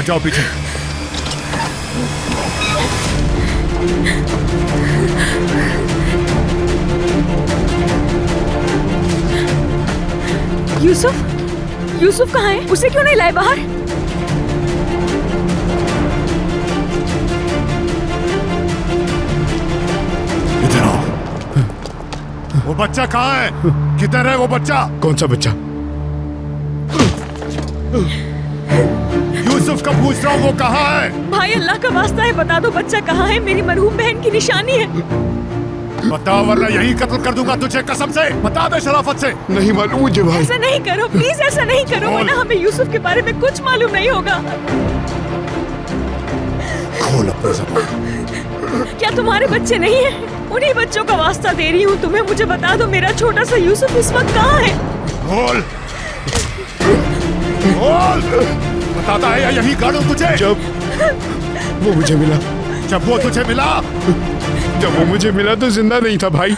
हट जाओ पीछे। यूसुफ, यूसुफ कहाँ है? उसे क्यों नहीं लाए बाहर? इधर आओ। वो बच्चा कहाँ है? किधर है वो बच्चा? कौन सा बच्चा? यूसुफ का पूछ रहा हूँ, वो कहाँ है? भाई अल्लाह का वास्ता है, बता दो बच्चा कहाँ है? मेरी मरहूम बहन की निशानी है। बता वरना यही कत्ल कर दूंगा तुझे, कसम से बता दे शराफत से। नहीं मालूम मुझे भाई। ऐसा नहीं करो प्लीज, ऐसा नहीं करो वरना हमें यूसुफ के बारे में कुछ मालूम नहीं होगा। खोल अपनी ज़बान। क्या तुम्हारे बच्चे नहीं हैं? उन्हीं बच्चों का वास्ता दे रही हूँ तुम्हें, मुझे बता दो मेरा छोटा सा यूसुफ इस वक्त कहाँ है? खोल, खोल। बताता है या यही गाड़ू तुझे? जब वो मुझे मिला, जब वो तुझे मिला, जब वो मुझे मिला तो जिंदा नहीं था भाई।